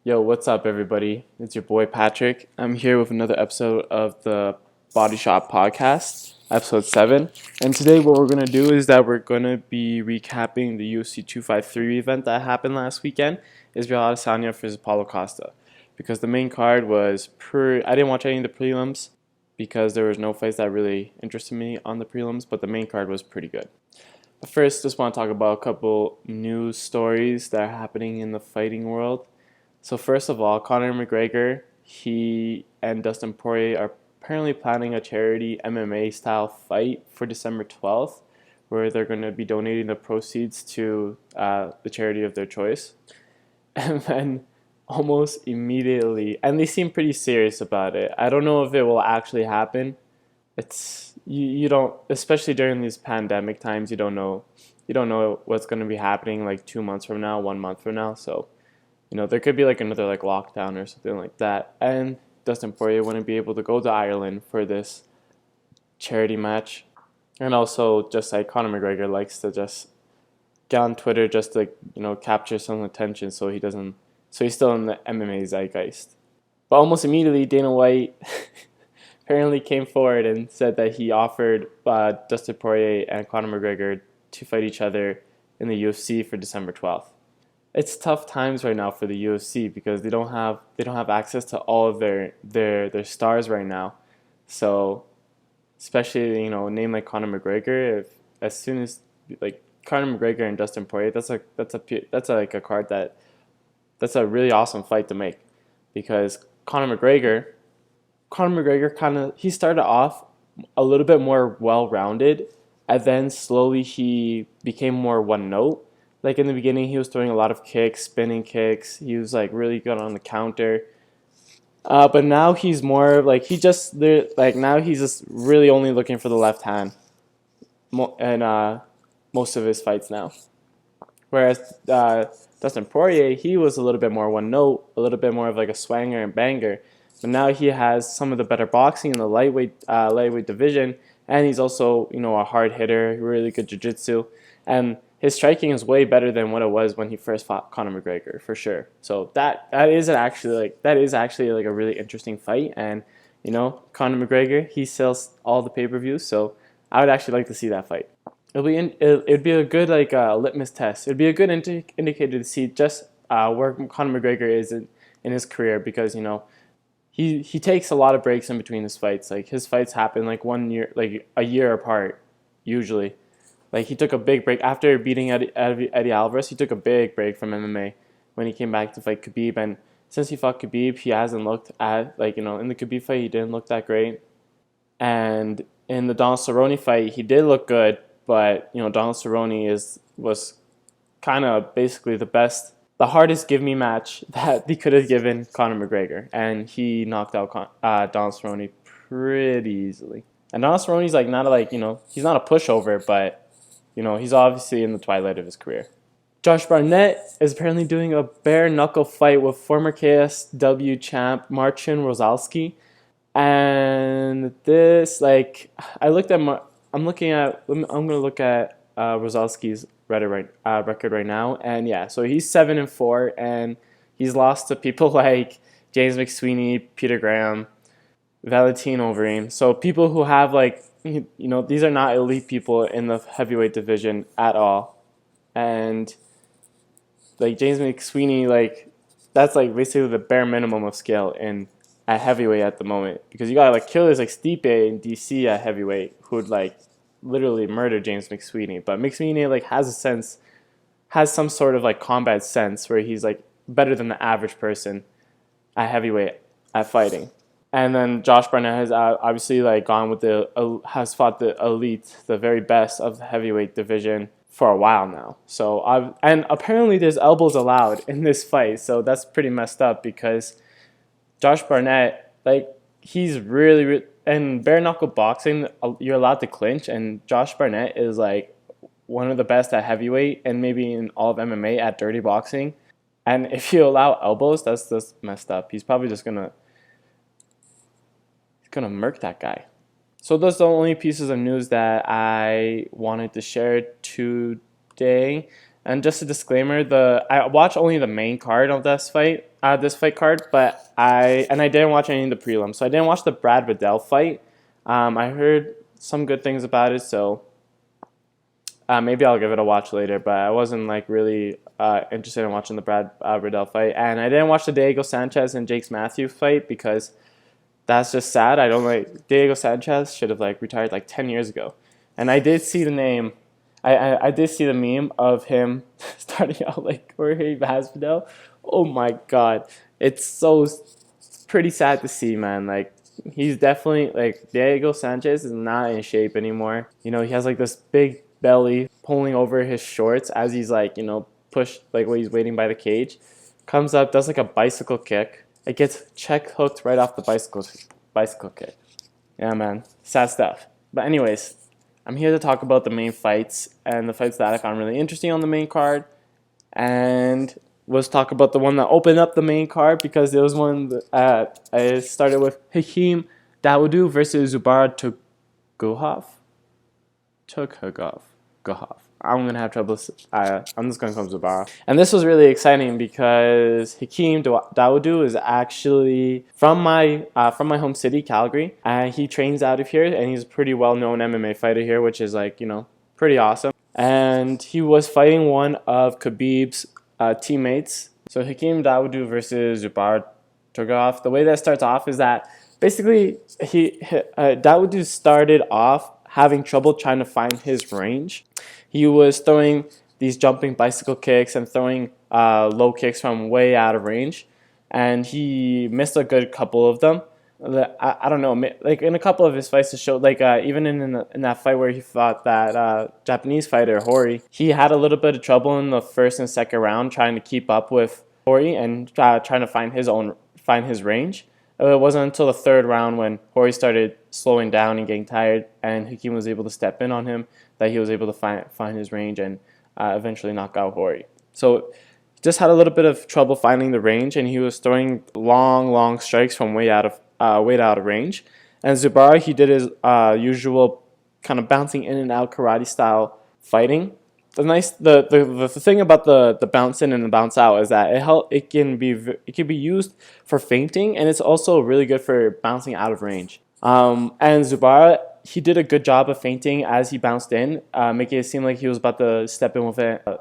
Yo, what's up, everybody? It's your boy Patrick. I'm here with another episode of the Bodyshot podcast, episode 7. And today, what we're going to do is that we're going to be recapping the UFC 253 event that happened last weekend, Israel Adesanya versus Paulo Costa. Because the main card was I didn't watch any of the prelims because there was no fights that really interested me on the prelims, but the main card was pretty good. But first, just want to talk about a couple news stories that are happening in the fighting world. So first of all, Conor McGregor, he and Dustin Poirier are apparently planning a charity MMA style fight for December 12th, where they're going to be donating the proceeds to the charity of their choice. And then almost immediately, and they seem pretty serious about it. I don't know if it will actually happen. You don't, especially during these pandemic times, you don't know what's going to be happening like 2 months from now, 1 month from now. So there could be like another like lockdown or something like that, and Dustin Poirier wouldn't be able to go to Ireland for this charity match. And also, just like Conor McGregor likes to just get on Twitter just to capture some attention, so he's still in the MMA zeitgeist. But almost immediately, Dana White apparently came forward and said that he offered Dustin Poirier and Conor McGregor to fight each other in the UFC for December 12th. It's tough times right now for the UFC because they don't have access to all of their stars right now. So especially a name like Conor McGregor, if as soon as like Conor McGregor and Dustin Poirier, that's like a card that's a really awesome fight to make, because Conor McGregor he started off a little bit more well-rounded, and then slowly he became more one-note. Like in the beginning, he was throwing a lot of kicks, spinning kicks. He was like really good on the counter. But now he's more like now he's just really only looking for the left hand, and most of his fights now. Whereas Dustin Poirier, he was a little bit more one note, a little bit more of like a swanger and banger. But now he has some of the better boxing in the lightweight division, and he's also a hard hitter, really good jiu-jitsu, and his striking is way better than what it was when he first fought Conor McGregor, for sure. So that is actually like a really interesting fight. And Conor McGregor, he sells all the pay-per-views, so I would actually like to see that fight. It'd be a good litmus test. It'd be a good indicator to see just where Conor McGregor is in his career, because he takes a lot of breaks in between his fights. Like his fights happen like a year apart usually. Like he took a big break after beating Eddie Alvarez. He took a big break from MMA when he came back to fight Khabib. And since he fought Khabib, he hasn't looked at in the Khabib fight he didn't look that great. And in the Donald Cerrone fight, he did look good, but Donald Cerrone was kind of basically the hardest give me match that they could have given Conor McGregor, and he knocked out Donald Cerrone pretty easily. And Donald Cerrone's he's not a pushover, but he's obviously in the twilight of his career. Josh Barnett is apparently doing a bare-knuckle fight with former KSW champ Marcin Rozalski. And this, I'm going to look at Rozalski's record right now. And yeah, so he's 7-4, and he's lost to people like James McSweeney, Peter Graham, Valentino Overeem. So people who have these are not elite people in the heavyweight division at all. And James McSweeney, that's basically the bare minimum of skill at heavyweight at the moment, because you got killers like Stipe and DC at heavyweight who would literally murder James McSweeney. But McSweeney has some sort of combat sense where he's better than the average person at heavyweight at fighting. And then Josh Barnett has obviously gone with has fought the elite, the very best of the heavyweight division for a while now. So and apparently there's elbows allowed in this fight, so that's pretty messed up, because Josh Barnett, he's really in bare knuckle boxing, you're allowed to clinch, and Josh Barnett is one of the best at heavyweight and maybe in all of MMA at dirty boxing. And if you allow elbows, that's just messed up. He's probably just gonna murk that guy. So those are the only pieces of news that I wanted to share today. And just a disclaimer, I watched only the main card of this fight. this fight card, but I didn't watch any of the prelims, so I didn't watch the Brad Riddell fight. I heard some good things about it, so maybe I'll give it a watch later. But I wasn't like really interested in watching the Brad Riddell fight, and I didn't watch the Diego Sanchez and Jake Matthews fight because that's just sad. I don't like Diego Sanchez should have like retired like 10 years ago, and I did see the name. I did see the meme of him starting out like Jorge Masvidal. Oh my god, it's pretty sad to see, man. Like he's definitely like Diego Sanchez is not in shape anymore. You know, he has like this big belly pulling over his shorts as he's like, you know, pushed like when he's waiting by the cage. Comes up, does like a bicycle kick. It gets check hooked right off the bicycle kick. Yeah, man, sad stuff. But anyways, I'm here to talk about the main fights and the fights that I found really interesting on the main card. And let's talk about the one that opened up the main card because there was one that I started with Hakeem Dawodu versus Zubaira Tukhugov. I'm going to have trouble. I'm just going to call him Zubaira. And this was really exciting because Hakeem Dawodu is actually from my home city, Calgary. He trains out of here, and he's a pretty well-known MMA fighter here, which is like, you know, pretty awesome. And he was fighting one of Khabib's teammates. So Hakeem Dawodu versus Zubaira Tukhugov. The way that starts off is that basically Dawodu started off having trouble trying to find his range. He was throwing these jumping bicycle kicks and throwing low kicks from way out of range, and he missed a good couple of them. I don't know, like in a couple of his fights, to show like even in that fight where he fought that Japanese fighter Hori, he had a little bit of trouble in the first and second round trying to keep up with Hori and trying to find his range. It wasn't until the third round when Hori started slowing down and getting tired, and Hakeem was able to step in on him, that he was able to find his range and eventually knock out Hori. So he just had a little bit of trouble finding the range, and he was throwing long strikes from way out of range. And Zubaira, he did his usual kind of bouncing in and out karate style fighting. The thing about the bounce in and the bounce out is that it can be used for feinting, and it's also really good for bouncing out of range. And Zubaira, he did a good job of feinting as he bounced in, making it seem like he was about to step in with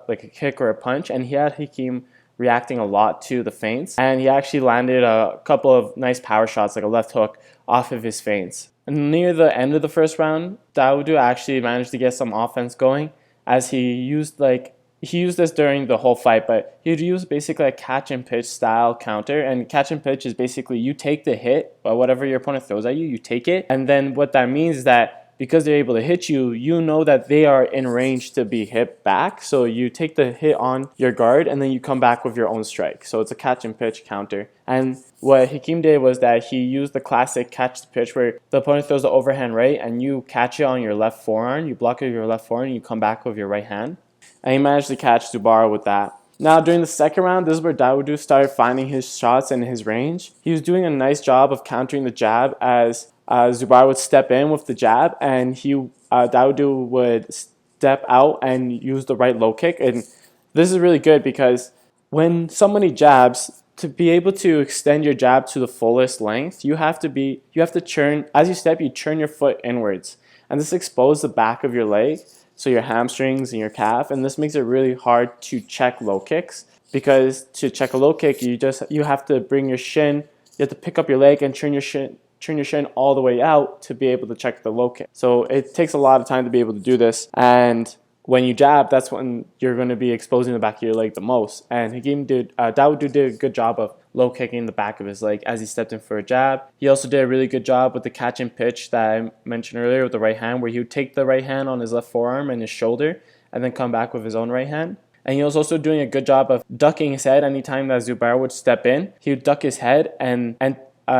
like a kick or a punch, and he had Hakeem reacting a lot to the feints, and he actually landed a couple of nice power shots, like a left hook, off of his feints. And near the end of the first round, Dawodu actually managed to get some offense going, as he used this during the whole fight, but he'd use basically a catch and pitch style counter. And catch and pitch is basically you take the hit, or whatever your opponent throws at you, you take it. And then what that means is that because they're able to hit you, you know that they are in range to be hit back. So you take the hit on your guard, and then you come back with your own strike. So it's a catch and pitch counter. And what Hakeem did was that he used the classic catch the pitch, where the opponent throws the overhand right, and you catch it on your left forearm, you block it with your left forearm, and you come back with your right hand. And he managed to catch Zubaira with that. Now, during the second round, this is where Dawodu started finding his shots and his range. He was doing a nice job of countering the jab as Zubaira would step in with the jab, and Dawodu would step out and use the right low kick. And this is really good because when somebody jabs, to be able to extend your jab to the fullest length, you have to churn, as you step, you turn your foot inwards. And this exposes the back of your leg, so your hamstrings and your calf, and this makes it really hard to check low kicks, because to check a low kick, you have to bring your shin, you have to pick up your leg and turn your shin all the way out to be able to check the low kick. So it takes a lot of time to be able to do this, and when you jab, that's when you're going to be exposing the back of your leg the most. And Dawodu did a good job of low kicking the back of his leg as he stepped in for a jab. He also did a really good job with the catch and pitch that I mentioned earlier with the right hand, where he would take the right hand on his left forearm and his shoulder and then come back with his own right hand. And he was also doing a good job of ducking his head anytime that Zubaira would step in. He would duck his head and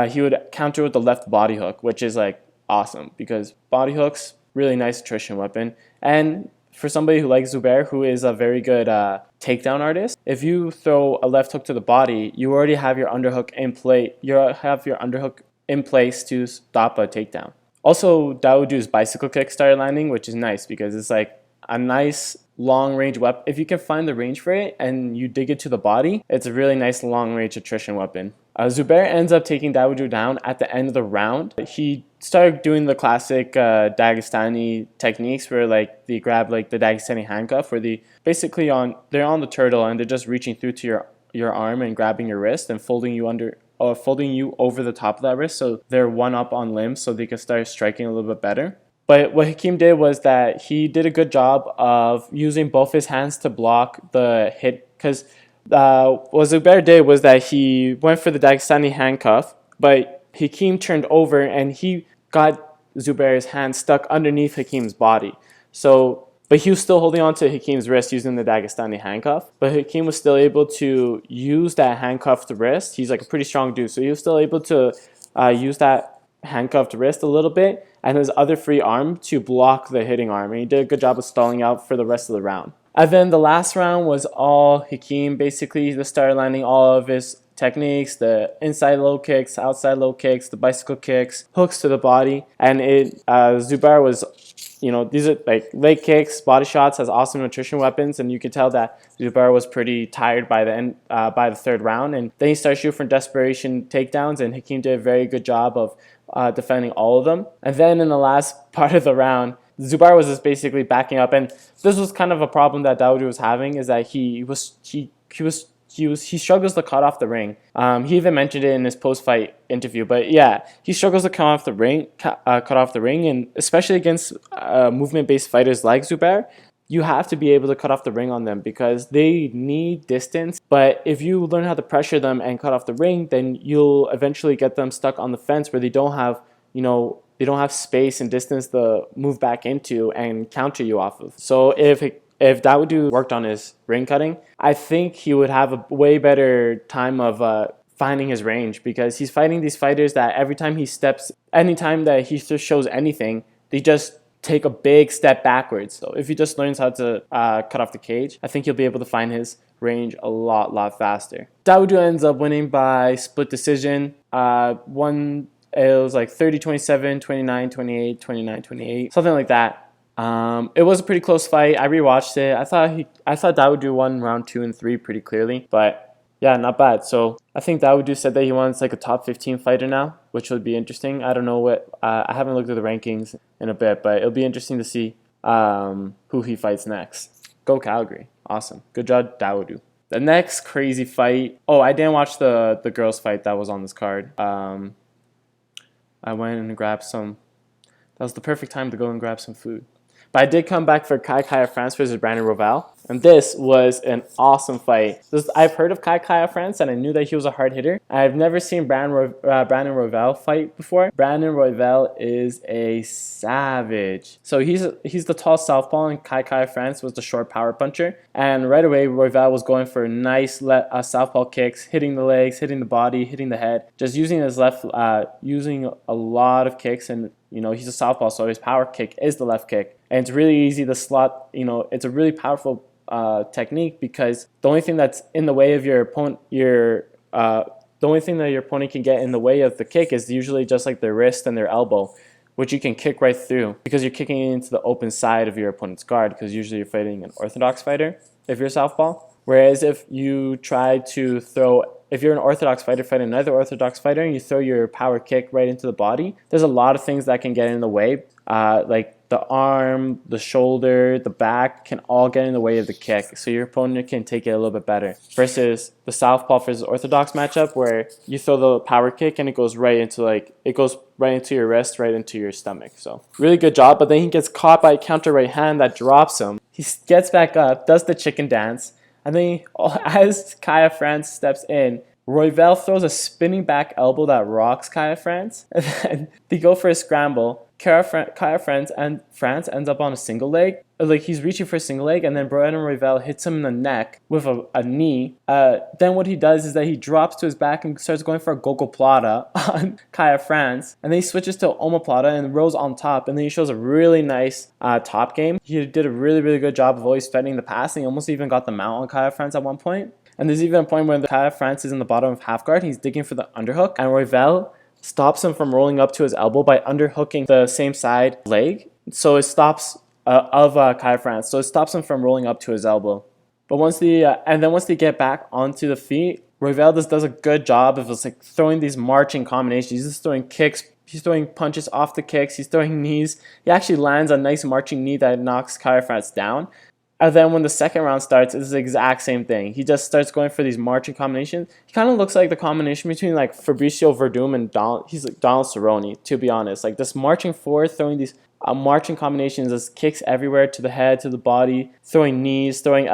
he would counter with the left body hook, which is like awesome because body hooks, really nice attrition weapon. And for somebody who likes Zubair, who is a very good takedown artist, if you throw a left hook to the body, you already have your underhook in play. You have your underhook in place to stop a takedown. Also, Dawodu's bicycle kick started landing, which is nice because it's like a nice long range weapon. If you can find the range for it and you dig it to the body, it's a really nice long range attrition weapon. Zubair ends up taking Dawodu down at the end of the round. He started doing the classic Dagestani techniques where like they grab like the Dagestani handcuff, where they're on the turtle and they're just reaching through to your arm and grabbing your wrist and folding you over the top of that wrist, so they're one up on limbs so they can start striking a little bit better. But what Hakeem did was that he did a good job of using both his hands to block the hit, because what Zubair did was that he went for the Dagestani handcuff, but Hakeem turned over and he got Zubair's hand stuck underneath Hakeem's body. But he was still holding on to Hakeem's wrist using the Dagestani handcuff. But Hakeem was still able to use that handcuffed wrist. He's like a pretty strong dude, so he was still able to use that handcuffed wrist a little bit and his other free arm to block the hitting arm. And he did a good job of stalling out for the rest of the round. And then the last round was all Hakeem. Basically, he started landing all of his techniques, the inside low kicks, outside low kicks, the bicycle kicks, hooks to the body. And Zubair was, these are like leg kicks, body shots, has awesome nutrition weapons, and you could tell that Zubair was pretty tired by the end, by the third round. And then he started shooting for desperation takedowns, and Hakeem did a very good job of defending all of them. And then in the last part of the round, Zubair was just basically backing up, and this was kind of a problem that Dawodu was having, is that he struggles to cut off the ring. He even mentioned it in his post-fight interview, but yeah, he struggles to cut off the ring, and especially against movement-based fighters like Zubair, you have to be able to cut off the ring on them because they need distance. But if you learn how to pressure them and cut off the ring, then you'll eventually get them stuck on the fence where they don't have, space and distance to move back into and counter you off of. So if Dawodu worked on his ring cutting, I think he would have a way better time of finding his range, because he's fighting these fighters that anytime that he shows anything, they just take a big step backwards. So if he just learns how to cut off the cage, I think he'll be able to find his range a lot faster. Dawodu ends up winning by split decision. It was like 30-27, 29-28, 29-28, something like that. It was a pretty close fight. I rewatched it. I thought Dawodu won round 2 and 3 pretty clearly, but yeah, not bad. So I think Dawodu said that he wants like a top 15 fighter now, which would be interesting. I don't know I haven't looked at the rankings in a bit, but it'll be interesting to see who he fights next. Go Calgary. Awesome. Good job, Dawodu. The next crazy fight. Oh, I didn't watch the girls fight that was on this card. I went and grabbed some. That was the perfect time to go and grab some food. But I did come back for Kai France versus Brandon Royval. And this was an awesome fight. I've heard of Kai France, and I knew that he was a hard hitter. I've never seen Brandon Royval fight before. Brandon Royval is a savage. So he's the tall southpaw, and Kai France was the short power puncher. And right away, Royval was going for nice southpaw kicks, hitting the legs, hitting the body, hitting the head. Just using his left, using a lot of kicks. And he's a southpaw, so his power kick is the left kick. And it's really easy to slot, it's a really powerful technique, because the only thing that's in the way of your opponent, the only thing that your opponent can get in the way of the kick is usually just like their wrist and their elbow, which you can kick right through because you're kicking into the open side of your opponent's guard, because usually you're fighting an orthodox fighter if you're southpaw. Whereas if you try to if you're an orthodox fighter fighting another orthodox fighter and you throw your power kick right into the body, there's a lot of things that can get in the way, like the arm, the shoulder, the back can all get in the way of the kick, so your opponent can take it a little bit better. Versus the southpaw versus orthodox matchup, where you throw the power kick and it goes right into your wrist, right into your stomach. So really good job. But then he gets caught by a counter right hand that drops him. He gets back up, does the chicken dance, and then as Kai France steps in, Royval throws a spinning back elbow that rocks Kai France, and then they go for a scramble. Kai France ends up on a single leg. Like, he's reaching for a single leg, and then Brandon Royval hits him in the neck with a knee. Then what he does is that he drops to his back and starts going for a gogoplata on Kai France, and then he switches to omoplata and rolls on top, and then he shows a really nice top game. He did a really good job of always defending the pass, and he almost even got the mount on Kai France at one point. And there's even a point where Kai France is in the bottom of half guard. He's digging for the underhook, and Royval stops him from rolling up to his elbow by underhooking the same side leg. So it stops Kai France, so it stops him from rolling up to his elbow. But once they get back onto the feet, Royval does a good job of just like throwing these marching combinations. He's just throwing kicks, he's throwing punches off the kicks, he's throwing knees. He actually lands a nice marching knee that knocks Kai France down. And then when the second round starts, it's the exact same thing. He just starts going for these marching combinations. He kind of looks like the combination between like Fabricio Verdum and He's like Donald Cerrone, to be honest. Like just marching forward, throwing these marching combinations, just kicks everywhere to the head, to the body, throwing knees, throwing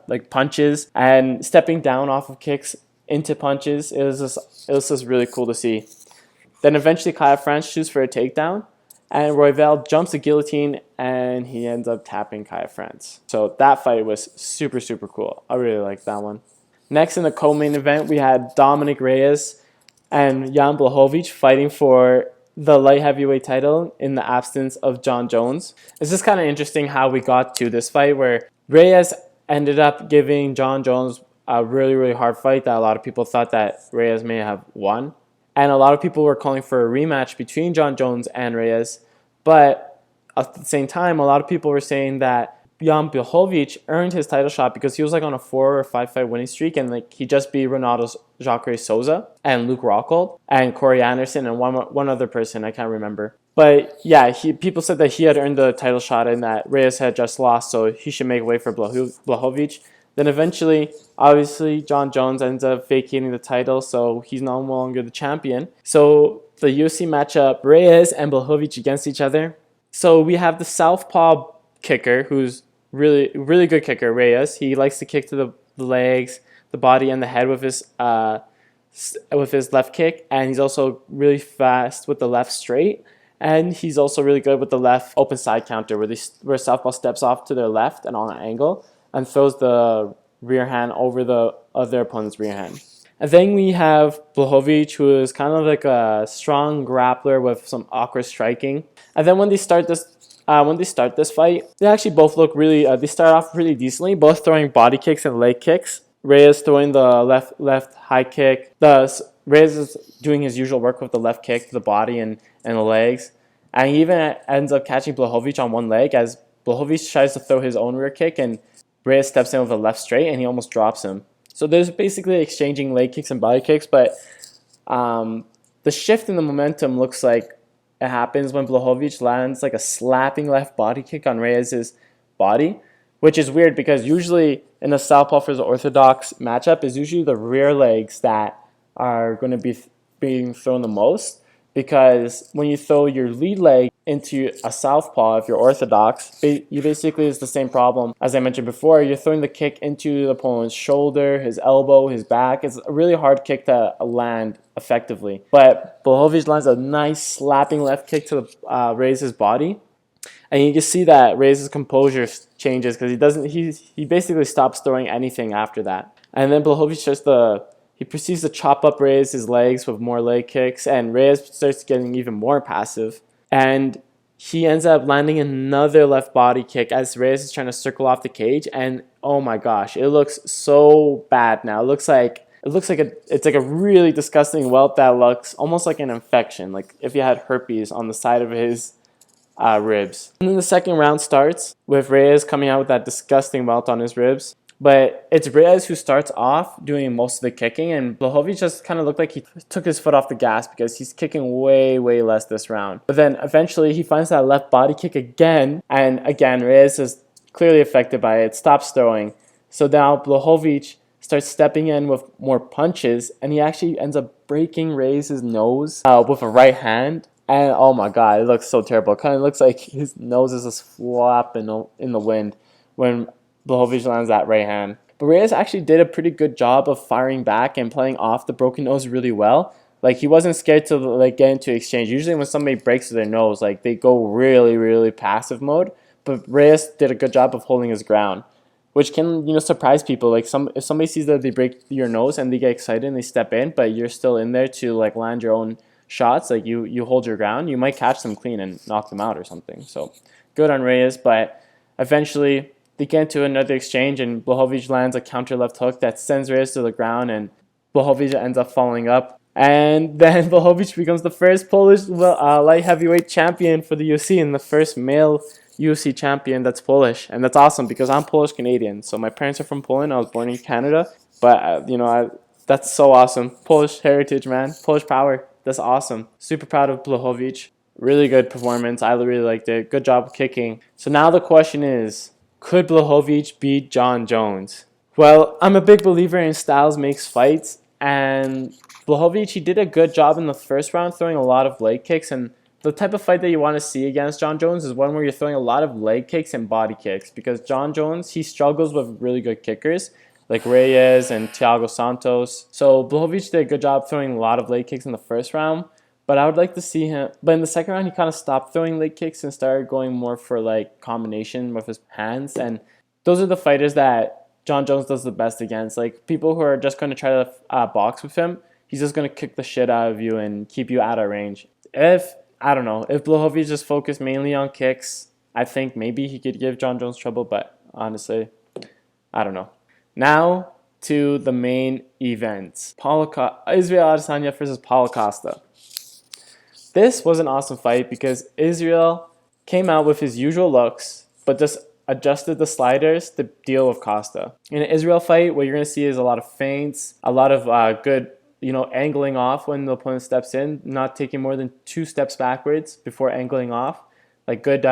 like punches, and stepping down off of kicks into punches. It was just really cool to see. Then eventually Kai France shoots for a takedown, and Royval jumps the guillotine, and he ends up tapping Kai France. So that fight was super, super cool. I really liked that one. Next in the co-main event, we had Dominick Reyes and Jan Blehovich fighting for the light heavyweight title in the absence of Jon Jones. It's just kind of interesting how we got to this fight where Reyes ended up giving Jon Jones a really, really hard fight that a lot of people thought that Reyes may have won. And a lot of people were calling for a rematch between Jon Jones and Reyes. But at the same time, a lot of people were saying that Jan Blehovich earned his title shot because he was like on a 4 or 5 fight winning streak, and like he just beat Ronaldo Jacare Souza and Luke Rockhold and Corey Anderson and one other person, I can't remember. But yeah, people said that he had earned the title shot and that Reyes had just lost, so he should make way for Blehovich. Then eventually, obviously, Jon Jones ends up vacating the title, so he's no longer the champion. So the UFC matchup, Reyes and Blehovich against each other. So we have the southpaw kicker, who's really, really good kicker, Reyes. He likes to kick to the legs, the body, and the head with his left kick, and he's also really fast with the left straight, and he's also really good with the left open side counter, where southpaw steps off to their left and on an angle and throws the rear hand over the other opponent's rear hand. And then we have Blehovich, who is kind of like a strong grappler with some awkward striking. And then when they start this fight, they actually both look really. They start off really decently, both throwing body kicks and leg kicks. Reyes throwing the left high kick. Reyes is doing his usual work with the left kick to the body and the legs, and he even ends up catching Blehovich on one leg as Blehovich tries to throw his own rear kick, and Reyes steps in with a left straight, and he almost drops him. So there's basically exchanging leg kicks and body kicks, but the shift in the momentum looks like it happens when Blehovich lands like a slapping left body kick on Reyes' body, which is weird because usually in a southpaw versus orthodox matchup is usually the rear legs that are going to be being thrown the most, because when you throw your lead leg into a southpaw, if you're orthodox, you basically, it's the same problem as I mentioned before. You're throwing the kick into the opponent's shoulder, his elbow, his back. It's a really hard kick to land effectively. But Blehovich lands a nice slapping left kick to Reyes' body, and you can see that Reyes' composure changes because he basically stops throwing anything after that. And then Blehovich he proceeds to chop up Reyes' legs with more leg kicks, and Reyes starts getting even more passive. And he ends up landing another left body kick as Reyes is trying to circle off the cage, and oh my gosh, it looks so bad now. It looks like it's like a really disgusting welt that looks almost like an infection, like if he had herpes on the side of his ribs. And then the second round starts with Reyes coming out with that disgusting welt on his ribs. But it's Reyes who starts off doing most of the kicking, and Blehovich just kind of looked like he took his foot off the gas because he's kicking way, way less this round. But then eventually he finds that left body kick again, and again Reyes is clearly affected by it, stops throwing. So now Blehovich starts stepping in with more punches, and he actually ends up breaking Reyes' nose with a right hand. And oh my god, it looks so terrible. It kind of looks like his nose is just flapping in the wind when Blehovich lands that right hand. But Reyes actually did a pretty good job of firing back and playing off the broken nose really well. Like, he wasn't scared to like get into exchange. Usually when somebody breaks their nose, like, they go really, really passive mode. But Reyes did a good job of holding his ground, which can, surprise people. Like, if somebody sees that they break your nose and they get excited and they step in, but you're still in there to like land your own shots, like you hold your ground, you might catch them clean and knock them out or something. So good on Reyes, but eventually they get into another exchange, and Blehovich lands a counter left hook that sends Reyes to the ground, and Blehovich ends up following up. And then Blehovich becomes the first Polish light heavyweight champion for the UFC and the first male UFC champion that's Polish, and that's awesome because I'm Polish Canadian. So my parents are from Poland. I was born in Canada, but that's so awesome. Polish heritage, man. Polish power. That's awesome. Super proud of Blehovich. Really good performance. I really liked it. Good job kicking. So now the question is, could Blehovich beat Jon Jones? Well, I'm a big believer in styles makes fights, and Blehovich, he did a good job in the first round throwing a lot of leg kicks, and the type of fight that you want to see against Jon Jones is one where you're throwing a lot of leg kicks and body kicks, because Jon Jones, he struggles with really good kickers like Reyes and Thiago Santos. So Blehovich did a good job throwing a lot of leg kicks in the first round, but I would like to see him. But in the second round, he kind of stopped throwing leg kicks and started going more for like combination with his hands, and those are the fighters that Jon Jones does the best against. Like people who are just going to try to box with him, he's just going to kick the shit out of you and keep you out of range. If Blehovich just focused mainly on kicks, I think maybe he could give Jon Jones trouble, but honestly, I don't know. Now to the main event. Israel Adesanya versus Paulo Costa. This was an awesome fight because Israel came out with his usual looks, but just adjusted the sliders to deal with Costa. In an Israel fight, what you're going to see is a lot of feints, a lot of good, angling off when the opponent steps in, not taking more than 2 steps backwards before angling off, like good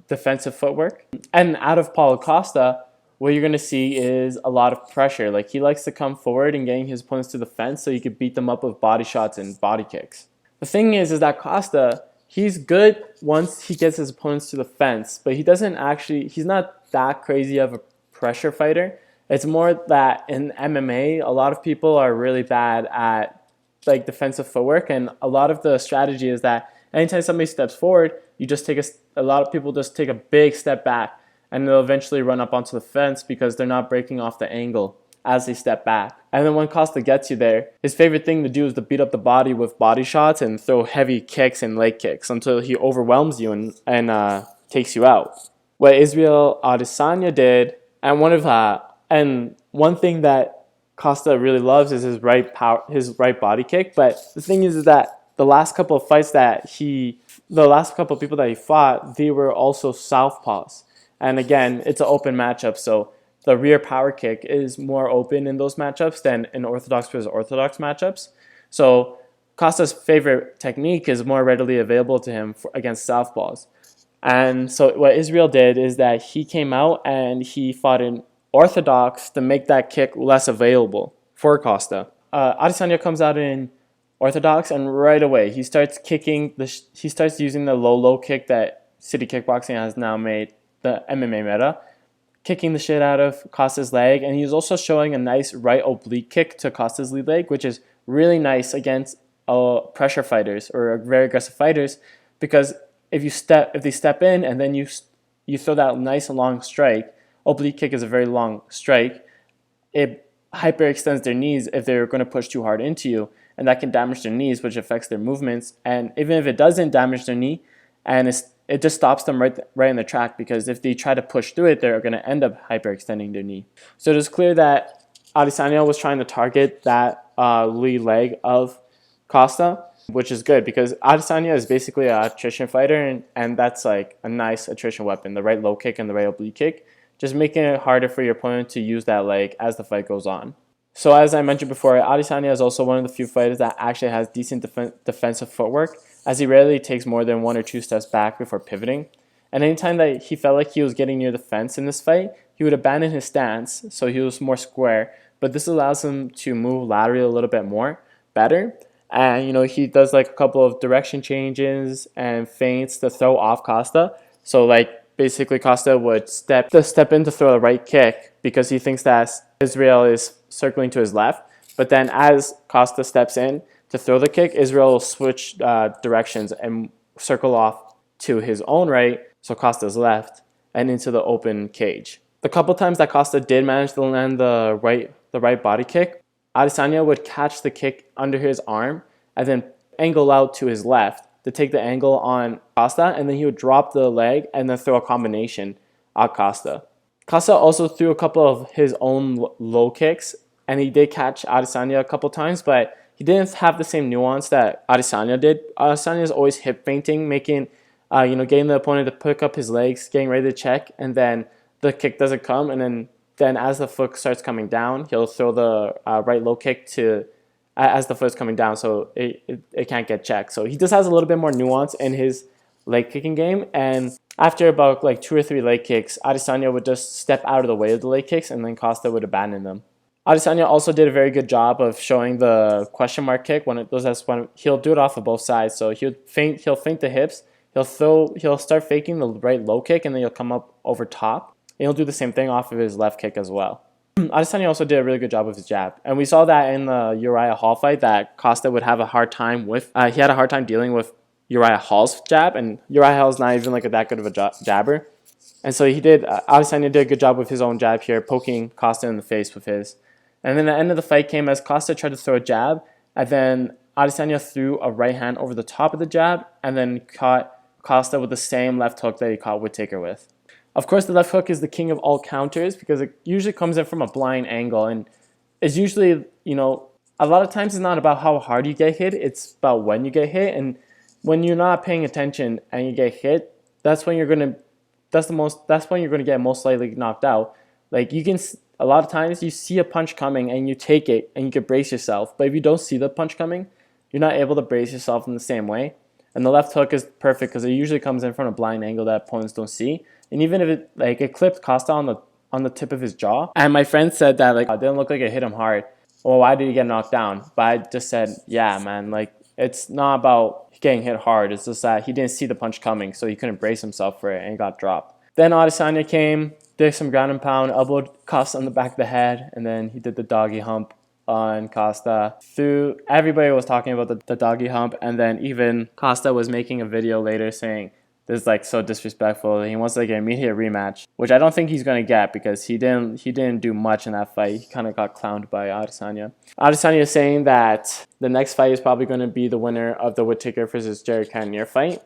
defensive footwork. And out of Paulo Costa, what you're going to see is a lot of pressure. Like he likes to come forward and getting his opponents to the fence so you could beat them up with body shots and body kicks. The thing is that Costa, he's good once he gets his opponents to the fence, but he's not that crazy of a pressure fighter. It's more that in MMA, a lot of people are really bad at like defensive footwork, and a lot of the strategy is that anytime somebody steps forward, you just take a lot of people just take a big step back, and they'll eventually run up onto the fence because they're not breaking off the angle as they step back. And then when Costa gets you there, his favorite thing to do is to beat up the body with body shots and throw heavy kicks and leg kicks until he overwhelms you and takes you out. What Israel Adesanya did, and one thing that Costa really loves is his right body kick. But the thing is that the last couple of people that he fought, they were also southpaws. And again, it's an open matchup, so the rear power kick is more open in those matchups than in orthodox versus orthodox matchups. So Costa's favorite technique is more readily available to him against southpaws. And so what Israel did is that he came out and he fought in orthodox to make that kick less available for Costa. Adesanya comes out in orthodox, and right away he starts using the low kick that City Kickboxing has now made the MMA meta, kicking the shit out of Costa's leg, and he's also showing a nice right oblique kick to Costa's lead leg, which is really nice against pressure fighters or very aggressive fighters, because if they step in and then you throw that nice long strike, oblique kick is a very long strike, it hyperextends their knees if they're going to push too hard into you, and that can damage their knees, which affects their movements. And even if it doesn't damage their knee, and it just stops them right in the track, because if they try to push through it, they're going to end up hyperextending their knee. So it is clear that Adesanya was trying to target that lead leg of Costa, which is good because Adesanya is basically an attrition fighter, and that's like a nice attrition weapon, the right low kick and the right oblique kick, just making it harder for your opponent to use that leg as the fight goes on. So as I mentioned before, Adesanya is also one of the few fighters that actually has decent defensive footwork, as he rarely takes more than 1 or 2 steps back before pivoting. And anytime that he felt like he was getting near the fence in this fight, he would abandon his stance, so he was more square, but this allows him to move laterally a little bit better. And he does like a couple of direction changes and feints to throw off Costa. So like basically Costa would step in to throw a right kick because he thinks that Israel is circling to his left. But then as Costa steps in to throw the kick, Israel will switch directions and circle off to his own right, so Costa's left, and into the open cage. The couple times that Costa did manage to land the right body kick, Adesanya would catch the kick under his arm and then angle out to his left to take the angle on Costa, and then he would drop the leg and then throw a combination at Costa. Costa also threw a couple of his own low kicks, and he did catch Adesanya a couple times, but he didn't have the same nuance that Adesanya did. Adesanya is always hip feinting, making getting the opponent to pick up his legs, getting ready to check, and then the kick doesn't come, and then as the foot starts coming down, he'll throw the right low kick to as the foot is coming down, so it can't get checked. So he just has a little bit more nuance in his leg kicking game, and after about like 2 or 3 leg kicks, Adesanya would just step out of the way of the leg kicks, and then Costa would abandon them. Adesanya also did a very good job of showing the question mark kick when he'll do it off of both sides. So he'll feint the hips, he'll start faking the right low kick, and then he'll come up over top. And he'll do the same thing off of his left kick as well. Adesanya also did a really good job with his jab, and we saw that in the Uriah Hall fight that Costa would have a hard time with. He had a hard time dealing with Uriah Hall's jab, and Uriah Hall's not even like that good of a jabber. And so Adesanya did a good job with his own jab here, poking Costa in the face with his. And then the end of the fight came as Costa tried to throw a jab, and then Adesanya threw a right hand over the top of the jab, and then caught Costa with the same left hook that he caught Whittaker with. Of course, the left hook is the king of all counters because it usually comes in from a blind angle, and it's usually, a lot of times it's not about how hard you get hit, it's about when you get hit, and when you're not paying attention and you get hit, that's when you're gonna get most likely knocked out. Like a lot of times you see a punch coming and you take it and you can brace yourself, but if you don't see the punch coming, you're not able to brace yourself in the same way. And the left hook is perfect because it usually comes in from a blind angle that opponents don't see. And even if it clipped Costa on the tip of his jaw, and my friend said that it didn't look like it hit him hard. Well, why did he get knocked down? But I just said, yeah, man, it's not about getting hit hard. It's just that he didn't see the punch coming, so he couldn't brace himself for it and got dropped. Then Adesanya came, did some ground and pound, elbowed Costa on the back of the head, and then he did the doggy hump on Costa. Everybody was talking about the doggy hump, and then even Costa was making a video later saying, this is so disrespectful. He wants an immediate rematch, which I don't think he's gonna get because he didn't do much in that fight. He kind of got clowned by Adesanya. Adesanya is saying that the next fight is probably going to be the winner of the Whittaker versus Jared Cannonier fight,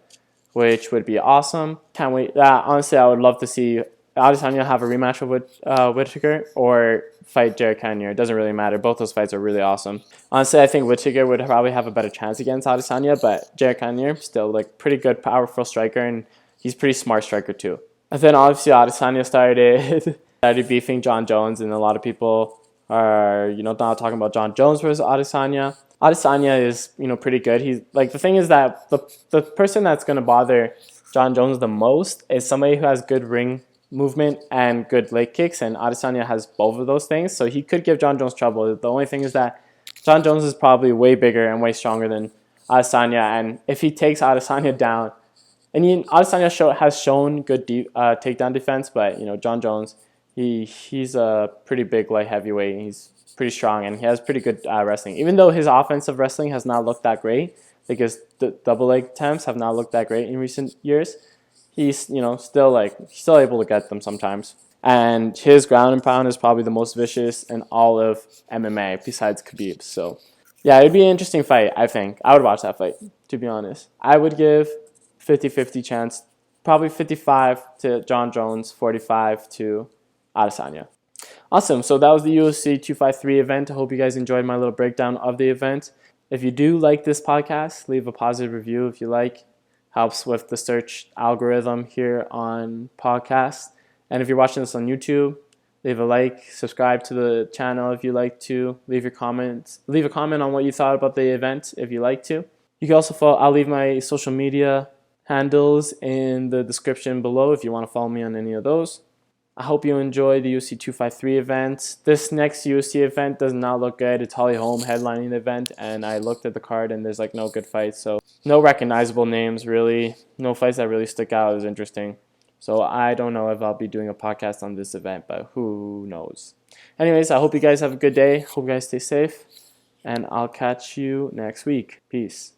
which would be awesome. Can't wait. Honestly, I would love to see Adesanya have a rematch with Whittaker or fight Jared Cannonier. It doesn't really matter. Both those fights are really awesome. Honestly, I think Whittaker would probably have a better chance against Adesanya, but Jared Cannonier still pretty good, powerful striker, and he's pretty smart striker too. And then obviously Adesanya started beefing Jon Jones, and a lot of people are now talking about Jon Jones versus Adesanya. Adesanya is pretty good. He's the thing is that the person that's gonna bother Jon Jones the most is somebody who has good ring movement and good leg kicks, and Adesanya has both of those things, so he could give Jon Jones trouble. The only thing is that Jon Jones is probably way bigger and way stronger than Adesanya, and if he takes Adesanya down, and Adesanya has shown good takedown defense, but Jon Jones, he's a pretty big light heavyweight, and he's pretty strong, and he has pretty good wrestling. Even though his offensive wrestling has not looked that great, his double leg attempts have not looked that great in recent years, he's still able to get them sometimes. And his ground and pound is probably the most vicious in all of MMA besides Khabib. So yeah, it'd be an interesting fight, I think. I would watch that fight, to be honest. I would give 50-50 chance, probably 55 to Jon Jones, 45 to Adesanya. Awesome, so that was the UFC 253 event. I hope you guys enjoyed my little breakdown of the event. If you do like this podcast, leave a positive review if you like. Helps with the search algorithm here on podcasts. And if you're watching this on YouTube, leave a like, subscribe to the channel if you like to, leave a comment on what you thought about the event if you like to. You can also follow, I'll leave my social media handles in the description below if you want to follow me on any of those. I hope you enjoy the UFC 253 event. This next UFC event does not look good. It's Holly Holm headlining the event, and I looked at the card and there's no good fights. So no recognizable names really. No fights that really stick out as interesting. So I don't know if I'll be doing a podcast on this event, but who knows. Anyways, I hope you guys have a good day. Hope you guys stay safe, and I'll catch you next week. Peace.